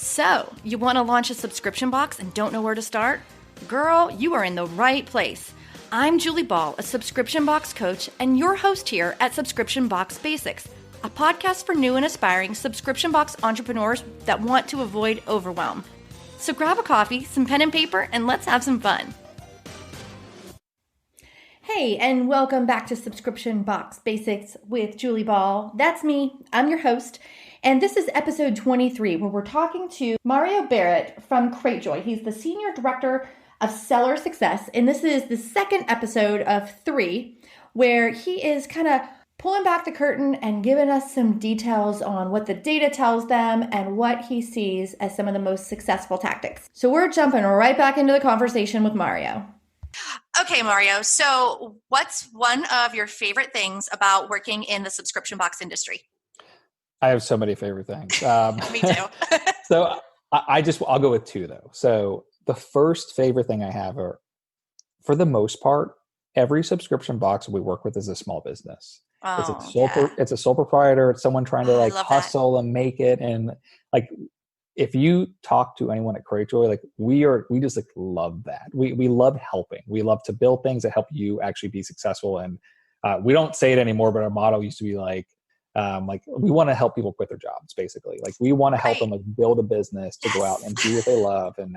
So, you want to launch a subscription box and don't know where to start? Girl, you are in the right place. I'm Julie Ball, a subscription box coach, and your host here at Subscription Box Basics, a podcast for new and aspiring subscription box entrepreneurs that want to avoid overwhelm. So grab a coffee, some pen and paper, and let's have some fun. Hey, and welcome back to Subscription Box Basics with Julie Ball. That's me. I'm your host. And this is episode 23, where we're talking to Mario Barrett from Cratejoy. He's the Senior Director of Seller Success. And this is the second episode of 3, where he is kind of pulling back the curtain and giving us some details on what the data tells them and what he sees as some of the most successful tactics. So we're jumping right back into the conversation with Mario. Okay, Mario. So what's one of your favorite things about working in the subscription box industry? I have so many favorite things. Me too. So I'll go with 2 though. So the first favorite thing I have are, for the most part, every subscription box we work with is a small business. It's a sole proprietor. It's someone trying to hustle and make it. And if you talk to anyone at Cratejoy, we just love that. We love helping. We love to build things that help you actually be successful. And we don't say it anymore, but our motto used to be we want to help people quit their jobs, basically. We want to help them build a business to go out and do what they love and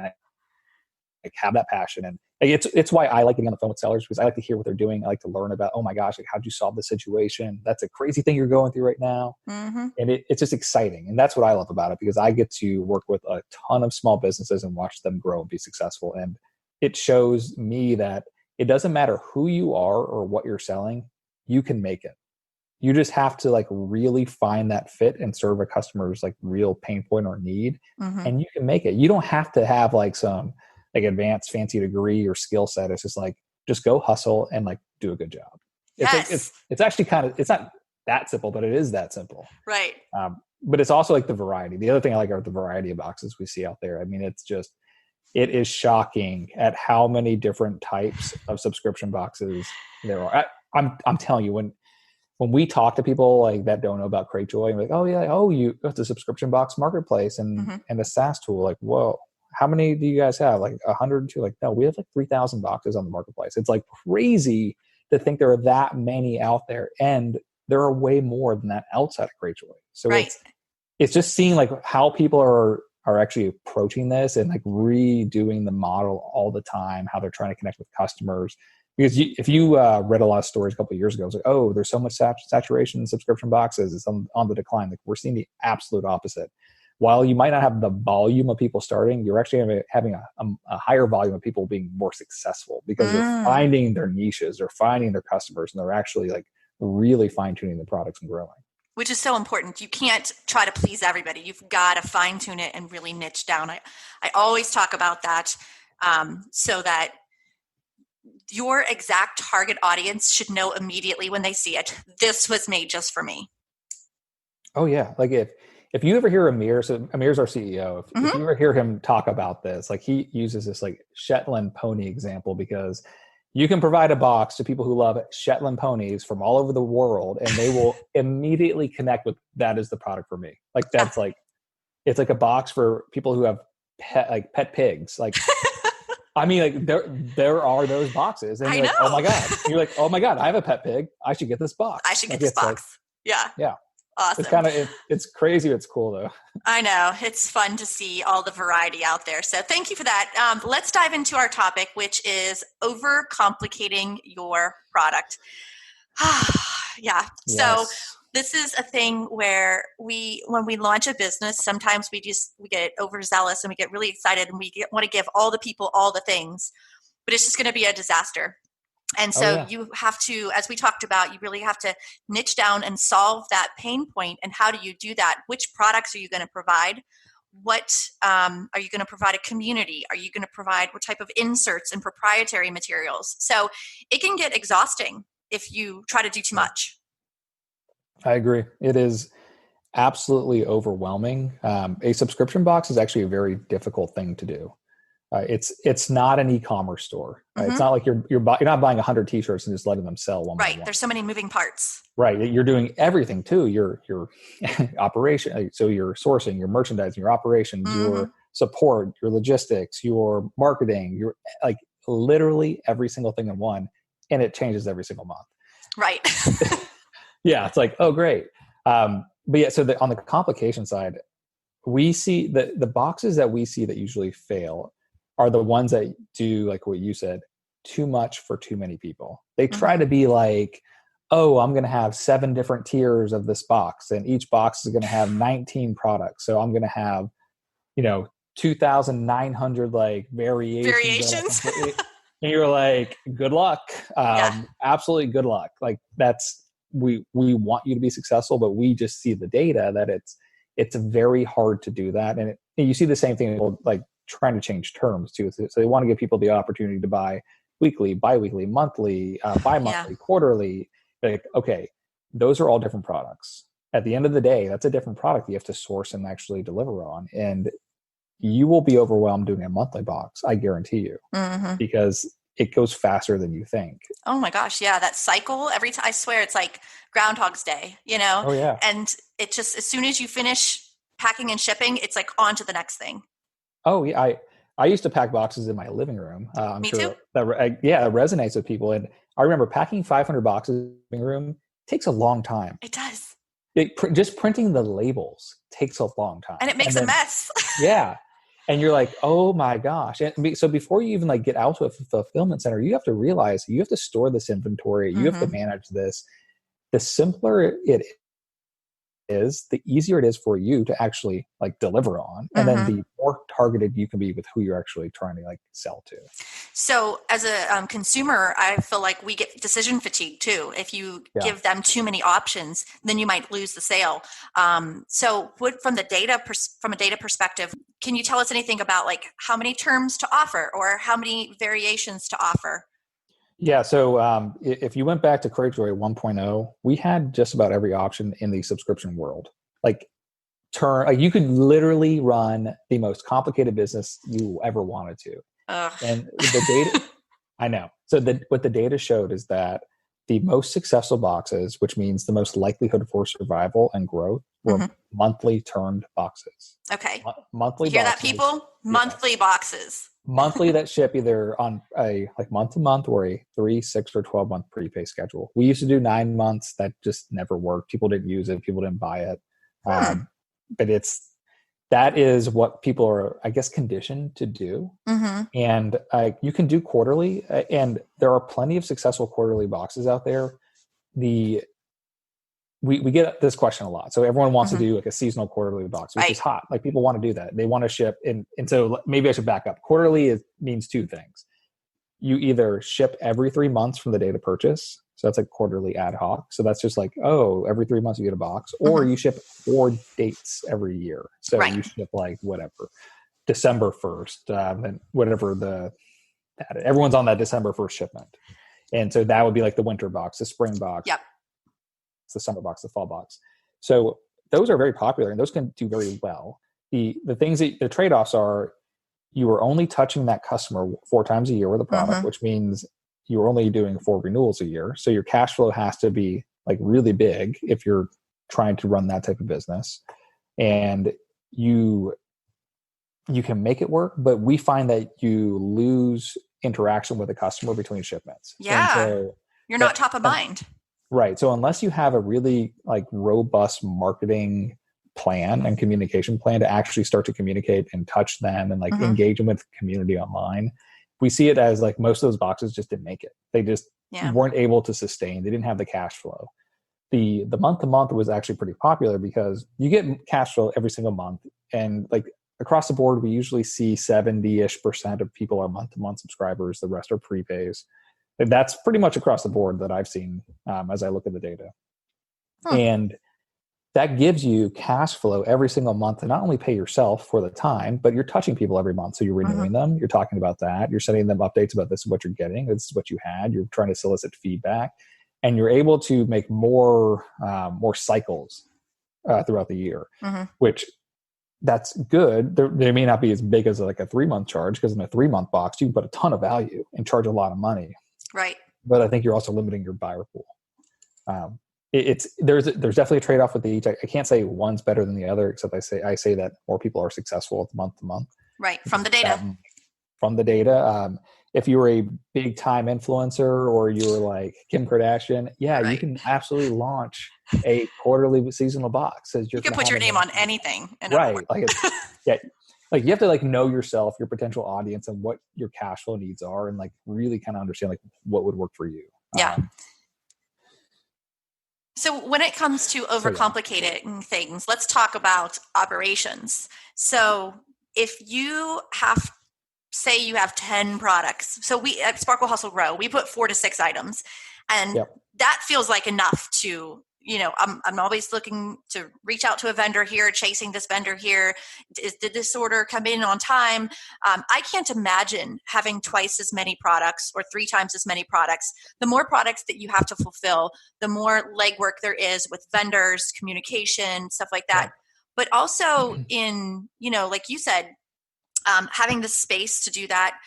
have that passion. And it's why I like getting on the phone with sellers, because I like to hear what they're doing. I like to learn about, oh my gosh, how'd you solve the situation? That's a crazy thing you're going through right now. Mm-hmm. And it's just exciting. And that's what I love about it, because I get to work with a ton of small businesses and watch them grow and be successful. And it shows me that it doesn't matter who you are or what you're selling, you can make it. You just have to really find that fit and serve a customer's real pain point or need, and you can make it. You don't have to have some advanced fancy degree or skill set. It's just go hustle and do a good job. It's actually it's not that simple, but it is that simple. Right. But it's also the variety. The other thing I like are the variety of boxes we see out there. I mean, it is shocking at how many different types of subscription boxes there are. I'm telling you, when we talk to people that don't know about Cratejoy, and it's a subscription box marketplace and a SaaS tool. Whoa, how many do you guys have? 102? No, we have 3,000 boxes on the marketplace. It's crazy to think there are that many out there, and there are way more than that outside of Cratejoy. So it's just seeing how people are actually approaching this and redoing the model all the time, how they're trying to connect with customers. Because if you read a lot of stories a couple of years ago, it's there's so much saturation in subscription boxes. It's on the decline. We're seeing the absolute opposite. While you might not have the volume of people starting, you're actually having a higher volume of people being more successful, because they're finding their niches, they're finding their customers, and they're actually really fine-tuning the products and growing. Which is so important. You can't try to please everybody. You've got to fine-tune it and really niche down. I always talk about that so that your exact target audience should know immediately when they see it, this was made just for me. Oh yeah. If you ever hear Amir, so Amir's our CEO, if you ever hear him talk about this, he uses this Shetland pony example, because you can provide a box to people who love Shetland ponies from all over the world, and they will immediately connect with that as the product for me. It's a box for people who have pet pigs. I mean, there are those boxes, and I know. Oh my god, you're oh my god, I have a pet pig. I should get this box. I should get this box. Yeah. Awesome. It's crazy. It's cool though. I know. It's fun to see all the variety out there. So thank you for that. Let's dive into our topic, which is overcomplicating your product. Yeah. Yes. So this is a thing where when we launch a business, sometimes we get overzealous and we get really excited and we want to give all the people all the things, but it's just going to be a disaster. And so you have to, as we talked about, you really have to niche down and solve that pain point. And how do you do that? Which products are you going to provide? What are you going to provide a community? Are you going to provide what type of inserts and proprietary materials? So it can get exhausting if you try to do too much. I agree. It is absolutely overwhelming. A subscription box is actually a very difficult thing to do. It's not an e-commerce store. It's not like you're not buying 100 t-shirts and just letting them sell one by one. Right. There's so many moving parts. Right. You're doing everything too. Your operation. So your sourcing, your merchandising, your operations, your support, your logistics, your marketing, your like literally every single thing in one, and it changes every single month. Right. Yeah. It's like, oh, great. But yeah, so on the complication side, we see the boxes that we see that usually fail are the ones that do, like what you said, too much for too many people. They try to be like, oh, I'm going to have 7 different tiers of this box, and each box is going to have 19 products. So I'm going to have, 2,900 like variations. And you're like, good luck. Absolutely good luck. Like we want you to be successful, but we just see the data that it's very hard to do that. And you see the same thing like trying to change terms too. So they want to give people the opportunity to buy weekly, bi-weekly, monthly, bi-monthly, quarterly. Like, okay, those are all different products. At the end of the day, that's a different product you have to source and actually deliver on. And you will be overwhelmed doing a monthly box, I guarantee you, because it goes faster than you think. Oh my gosh. Yeah. That cycle every time, I swear it's like Groundhog's Day, Oh yeah. And it just, as soon as you finish packing and shipping, it's like on to the next thing. Oh yeah. I used to pack boxes in my living room. I'm Me sure too. That it resonates with people. And I remember packing 500 boxes in the living room takes a long time. It does. Just printing the labels takes a long time. And it makes a mess. Yeah. And you're like, oh my gosh. And so before you even like get out to a fulfillment center, you have to realize you have to store this inventory. You have to manage this. The simpler it is, the easier it is for you to actually like deliver on. And then the more targeted you can be with who you're actually trying to like sell to. So as a consumer, I feel like we get decision fatigue too. If you give them too many options, then you might lose the sale. So from a data perspective, can you tell us anything about like how many terms to offer or how many variations to offer? Yeah. So if you went back to Cratejoy 1.0, we had just about every option in the subscription world. Like you could literally run the most complicated business you ever wanted to. And the data, I know. So what the data showed is that the most successful boxes, which means the most likelihood for survival and growth, were monthly turned boxes. Okay. Monthly you hear boxes. That, people? Monthly boxes. Monthly that ship either on a like month to month or a 3, 6, or 12 month prepay schedule. We used to do 9 months. That just never worked. People didn't use it. People didn't buy it. But that is what people are, I guess, conditioned to do. And you can do quarterly, and there are plenty of successful quarterly boxes out there. We get this question a lot. So everyone wants to do like a seasonal quarterly box, which is hot. Like people want to do that. They want to ship. And so maybe I should back up. Quarterly means 2 things. You either ship every 3 months from the date of purchase. So that's like quarterly ad hoc. So that's just like, every 3 months you get a box, or you ship 4 dates every year. So you ship like whatever, December 1st, and whatever everyone's on that December 1st shipment. And so that would be like the winter box, the spring box. Yep. The summer box, the fall box. So those are very popular and those can do very well. The things that the trade-offs are, you are only touching that customer 4 times a year with a product, which means you're only doing 4 renewals a year. So your cash flow has to be like really big if you're trying to run that type of business. And you can make it work, but we find that you lose interaction with the customer between shipments. Yeah. So you're not top of mind. Right. So unless you have a really like robust marketing plan and communication plan to actually start to communicate and touch them and like engage them with the community online, we see it as like most of those boxes just didn't make it. They just weren't able to sustain. They didn't have the cash flow. The month to month was actually pretty popular because you get cash flow every single month. And like across the board, we usually see 70-ish% of people are month to month subscribers. The rest are prepays. That's pretty much across the board that I've seen as I look at the data. And that gives you cash flow every single month to not only pay yourself for the time, but you're touching people every month. So you're renewing them. You're talking about that. You're sending them updates about this is what you're getting. This is what you had. You're trying to solicit feedback. And you're able to make more cycles throughout the year, which that's good. They may not be as big as like a 3-month charge, because in a 3-month box, you can put a ton of value and charge a lot of money. Right. But I think you're also limiting your buyer pool. There's definitely a trade-off with each. I can't say one's better than the other, except I say that more people are successful month to month. Right. From the data. From the data. If you were a big time influencer or you were like Kim Kardashian, you can absolutely launch a quarterly seasonal box. You can put your name on anything. Right. Like like you have to like know yourself, your potential audience, and what your cash flow needs are, and like really kind of understand like what would work for you. Yeah. So when it comes to overcomplicating things, let's talk about operations. So if you say you have 10 products. So we at Sparkle Hustle Grow, we put 4 to 6 items, and that feels like enough to, I'm always looking to reach out to a vendor here, chasing this vendor here. Did this order come in on time? I can't imagine having twice as many products or 3 times as many products. The more products that you have to fulfill, the more legwork there is with vendors, communication, stuff like that. Yeah. But also in, like you said, having the space to do that,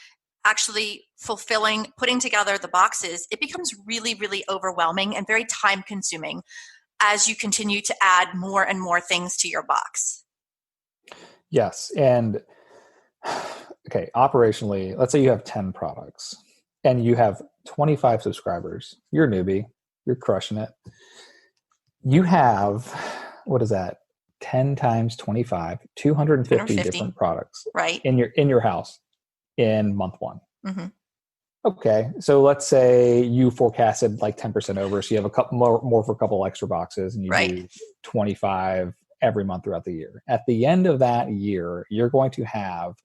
actually putting together the boxes, it becomes really, really overwhelming and very time consuming as you continue to add more and more things to your box. Yes. And okay, operationally, let's say you have 10 products and you have 25 subscribers. You're a newbie. You're crushing it. You have, what is that? 10 times 25, 250 different products in your house in month 1. Mm-hmm. Okay. So let's say you forecasted like 10% over. So you have a couple more for a couple extra boxes, and you do 25 every month throughout the year. At the end of that year, you're going to have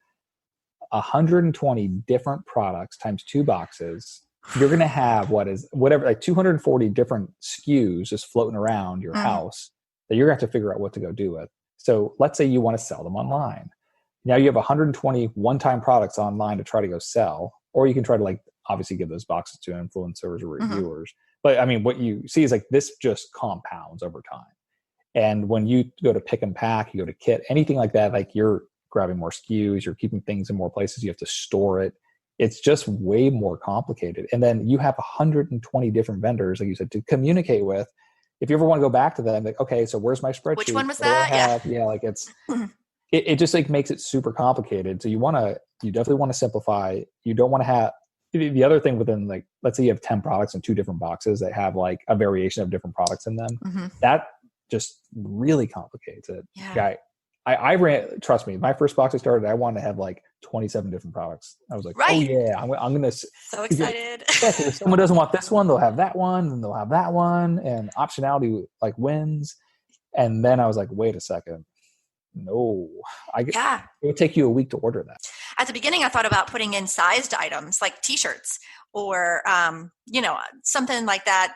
120 different products times 2 boxes. You're going to have like 240 different SKUs just floating around your house that you're going to have to figure out what to go do with. So let's say you want to sell them online. Now you have 120 one-time products online to try to go sell, or you can try to like obviously give those boxes to influencers or reviewers. But I mean, what you see is like this just compounds over time. And when you go to pick and pack, you go to kit, anything like that, like you're grabbing more SKUs, you're keeping things in more places, you have to store it. It's just way more complicated. And then you have 120 different vendors, like you said, to communicate with. If you ever want to go back to them, like, okay, so where's my spreadsheet? Which one was that? Yeah, like it just like makes it super complicated. So you definitely want to simplify. You don't want to have the other thing within, like, let's say you have 10 products in 2 different boxes that have like a variation of different products in them. That just really complicates it. Yeah. I ran, trust me, my first box I started, I wanted to have like 27 different products. I was like, oh yeah, I'm going to. So excited. If someone doesn't want this one, they'll have that one, and they'll have that one, and optionality like wins. And then I was like, wait a second. No, it would take you a week to order that. At the beginning, I thought about putting in sized items like t-shirts or, something like that.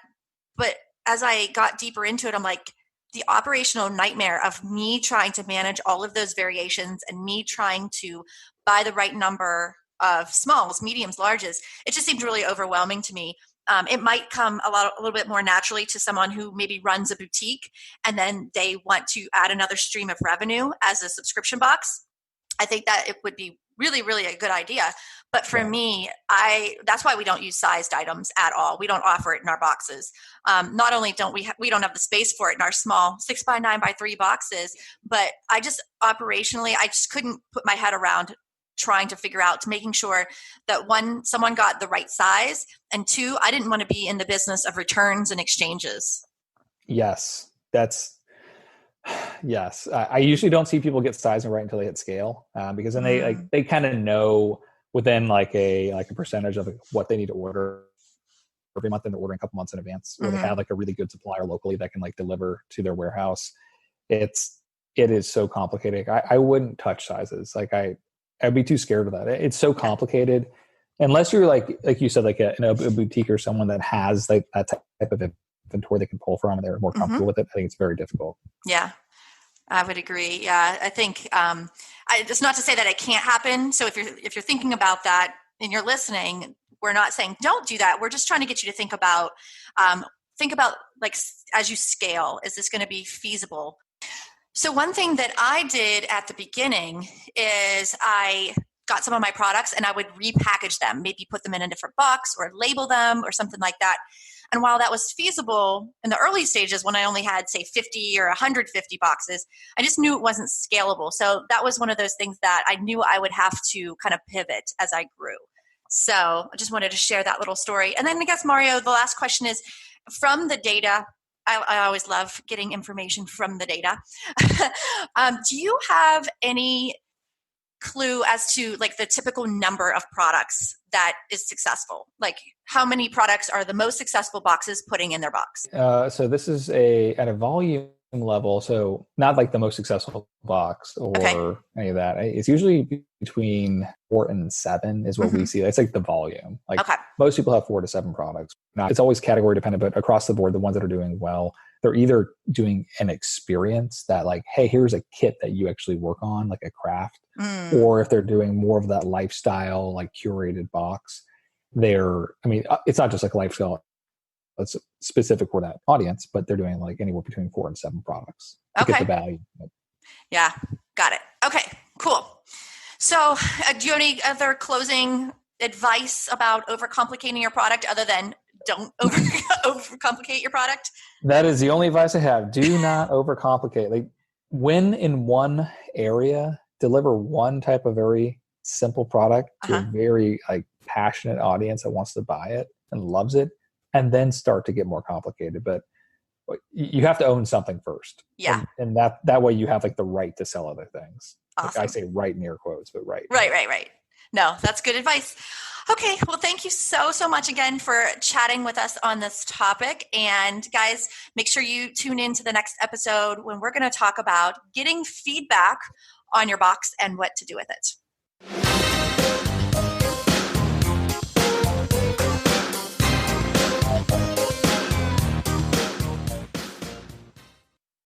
But as I got deeper into it, I'm like, the operational nightmare of me trying to manage all of those variations and me trying to buy the right number of smalls, mediums, larges, it just seemed really overwhelming to me. It might come a little bit more naturally to someone who maybe runs a boutique and then they want to add another stream of revenue as a subscription box. I think that it would be really, really a good idea. But for me, that's why we don't use sized items at all. We don't offer it in our boxes. Not only don't we don't have the space for it in our small 6x9x3 boxes, but I just couldn't put my head around trying to figure out, making sure that 1, someone got the right size, and 2, I didn't want to be in the business of returns and exchanges. Yes, yes. I usually don't see people get sizing right until they hit scale, because then they kind of know within like a percentage of what they need to order every month, and they're ordering a couple months in advance, or they have like a really good supplier locally that can like deliver to their warehouse. It is so complicated. I wouldn't touch sizes. Like I'd be too scared of that. It's so complicated. Unless you're like you said, like a boutique or someone that has like that type of inventory they can pull from and they're more comfortable with it. I think it's very difficult. Yeah, I would agree. Yeah, I think it's not to say that it can't happen. So if you're thinking about that and you're listening, we're not saying don't do that. We're just trying to get you to think about like as you scale, is this going to be feasible? So one thing that I did at the beginning is I got some of my products and I would repackage them, maybe put them in a different box or label them or something like that. And while that was feasible in the early stages when I only had, say, 50 or 150 boxes, I just knew it wasn't scalable. So that was one of those things that I knew I would have to kind of pivot as I grew. So I just wanted to share that little story. And then I guess, Mario, the last question is, from the data, I always love getting information from the data. Do you have any clue as to like the typical number of products that is successful? Like how many products are the most successful boxes putting in their box? So this is at a volume level. So not like the most successful box or any of that. It's usually between 4 and 7 is what we see. That's like the volume. Like most people have 4 to 7 products. Now it's always category dependent, but across the board, the ones that are doing well, they're either doing an experience that like, hey, here's a kit that you actually work on, like a craft, or if they're doing more of that lifestyle, like curated box, it's not just like lifestyle. It's specific for that audience, but they're doing like anywhere between 4 and 7 products to get the value. Yeah, got it. Okay, cool. So do you have any other closing advice about overcomplicating your product other than don't overcomplicate your product? That is the only advice I have. Do not overcomplicate. Like win in one area, deliver one type of very simple product to a very like passionate audience that wants to buy it and loves it, and then start to get more complicated. But you have to own something first. Yeah. And that way you have like the right to sell other things. Awesome. Like I say right in air quotes, but right. Right. No, that's good advice. Okay. Well, thank you so much again for chatting with us on this topic. And guys, make sure you tune in to the next episode when we're going to talk about getting feedback on your box and what to do with it.